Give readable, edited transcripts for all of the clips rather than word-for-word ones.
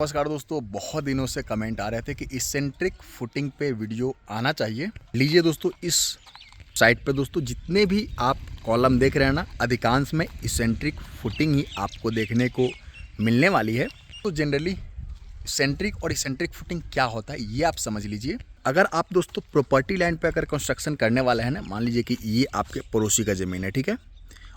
नमस्कार दोस्तों, बहुत दिनों से कमेंट आ रहे थे कि इसेंट्रिक फुटिंग पे वीडियो आना चाहिए। लीजिए दोस्तों, इस साइट पे दोस्तों जितने भी आप कॉलम देख रहे हैं ना, अधिकांश में इसेंट्रिक फुटिंग ही आपको देखने को मिलने वाली है। तो जनरली सेंट्रिक और इसेंट्रिक फुटिंग क्या होता है ये आप समझ लीजिए। अगर आप दोस्तों प्रॉपर्टी लैंड पे अगर कंस्ट्रक्शन करने वाले हैं ना, मान लीजिए कि ये आपके पड़ोसी का ज़मीन है, ठीक है,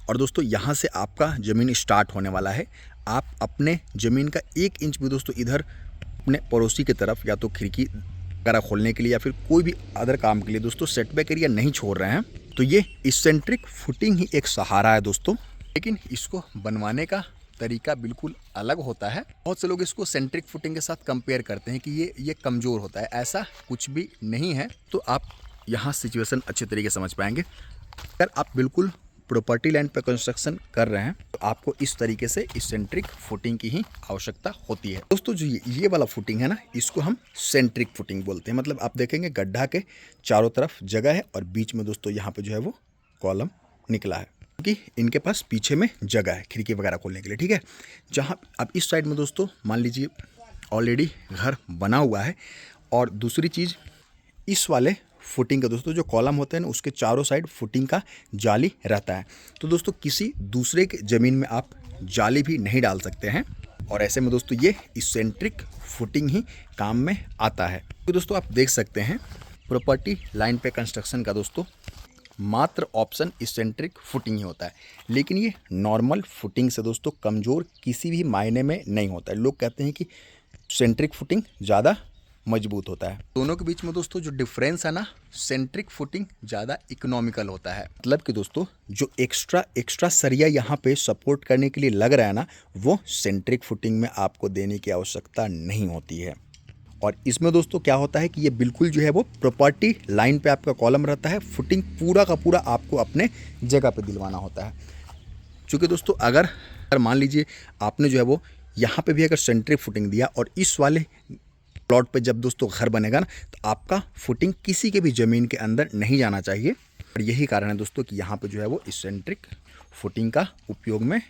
और दोस्तों यहाँ से आपका ज़मीन स्टार्ट होने वाला है। आप अपने ज़मीन का 1 इंच भी दोस्तों इधर अपने पड़ोसी की तरफ या तो खिड़की वगैरह खोलने के लिए या फिर कोई भी अदर काम के लिए दोस्तों सेटबैक एरिया नहीं छोड़ रहे हैं, तो ये इसेंट्रिक फुटिंग ही एक सहारा है दोस्तों। लेकिन इसको बनवाने का तरीका बिल्कुल अलग होता है। बहुत से लोग इसको सेंट्रिक फुटिंग के साथ कंपेयर करते हैं कि ये कमज़ोर होता है। ऐसा कुछ भी नहीं है। तो आप यहाँ सिचुएशन अच्छे तरीके से समझ पाएंगे। अगर आप बिल्कुल प्रॉपर्टी लैंड पर कंस्ट्रक्शन कर रहे हैं तो आपको इस तरीके से इसेंट्रिक फुटिंग की ही आवश्यकता होती है दोस्तों। जो ये वाला फुटिंग है ना, इसको हम सेंट्रिक फुटिंग बोलते हैं। मतलब आप देखेंगे गड्ढा के चारों तरफ जगह है और बीच में दोस्तों यहाँ पे जो है वो कॉलम निकला है, क्योंकि इनके पास पीछे में जगह है खिड़की वगैरह खोलने के लिए, ठीक है। जहाँ अब इस साइड में दोस्तों मान लीजिए ऑलरेडी घर बना हुआ है, और दूसरी चीज़ इस वाले फुटिंग का दोस्तों जो कॉलम होते हैं ना, उसके चारों साइड फुटिंग का जाली रहता है। तो दोस्तों किसी दूसरे के ज़मीन में आप जाली भी नहीं डाल सकते हैं, और ऐसे में दोस्तों ये इसेंट्रिक फुटिंग ही काम में आता है। तो दोस्तों आप देख सकते हैं प्रॉपर्टी लाइन पे कंस्ट्रक्शन का दोस्तों मात्र ऑप्शन इसेंट्रिक फुटिंग ही होता है। लेकिन ये नॉर्मल फुटिंग से दोस्तों कमज़ोर किसी भी मायने में नहीं होता है। लोग कहते हैं कि सेंट्रिक फुटिंग ज़्यादा मजबूत होता है। दोनों के बीच में दोस्तों जो डिफरेंस है ना, सेंट्रिक फुटिंग ज़्यादा इकोनॉमिकल होता है। मतलब कि दोस्तों जो एक्स्ट्रा सरिया यहाँ पे सपोर्ट करने के लिए लग रहा है ना, वो सेंट्रिक फुटिंग में आपको देने की आवश्यकता नहीं होती है। और इसमें दोस्तों क्या होता है कि ये बिल्कुल जो है वो प्रॉपर्टी लाइन पे आपका कॉलम रहता है। फुटिंग पूरा का पूरा आपको अपने जगह पे दिलवाना होता है। चूँकि दोस्तों अगर मान लीजिए आपने जो है वो यहाँ पे भी अगर सेंट्रिक फुटिंग दिया और इस वाले प्लॉट पे जब दोस्तों घर बनेगा ना, तो आपका फुटिंग किसी के भी ज़मीन के अंदर नहीं जाना चाहिए। और यही कारण है दोस्तों कि यहाँ पे जो है वो इसेंट्रिक फुटिंग का उपयोग में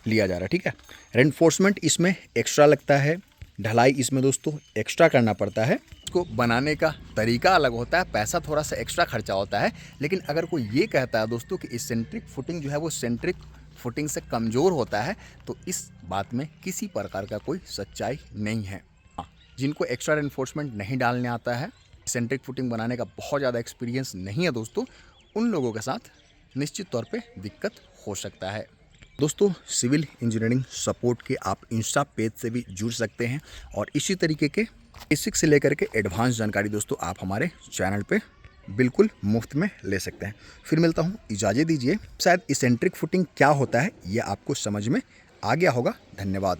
लिया जा रहा है, ठीक है। रेनफोर्समेंट इसमें एक्स्ट्रा लगता है, ढलाई इसमें दोस्तों एक्स्ट्रा करना पड़ता है। इसको बनाने का तरीका अलग होता है, पैसा थोड़ा सा एक्स्ट्रा खर्चा होता है। लेकिन अगर कोई ये कहता है दोस्तों कि इसेंट्रिक फुटिंग जो है वो सेंट्रिक फुटिंग से कमज़ोर होता है, तो इस बात में किसी प्रकार का कोई सच्चाई नहीं है। जिनको एक्स्ट्रा रेनफोर्समेंट नहीं डालने आता है, सेंट्रिक फुटिंग बनाने का बहुत ज़्यादा एक्सपीरियंस नहीं है दोस्तों, उन लोगों के साथ निश्चित तौर पे दिक्कत हो सकता है। दोस्तों सिविल इंजीनियरिंग सपोर्ट के आप इंस्टा पेज से भी जुड़ सकते हैं, और इसी तरीके के बेसिक से लेकर के एडवांस जानकारी दोस्तों आप हमारे चैनल पे बिल्कुल मुफ्त में ले सकते हैं। फिर मिलता हूँ, इजाज़त दीजिए। शायद इसेंट्रिक फुटिंग क्या होता है ये आपको समझ में आ गया होगा। धन्यवाद।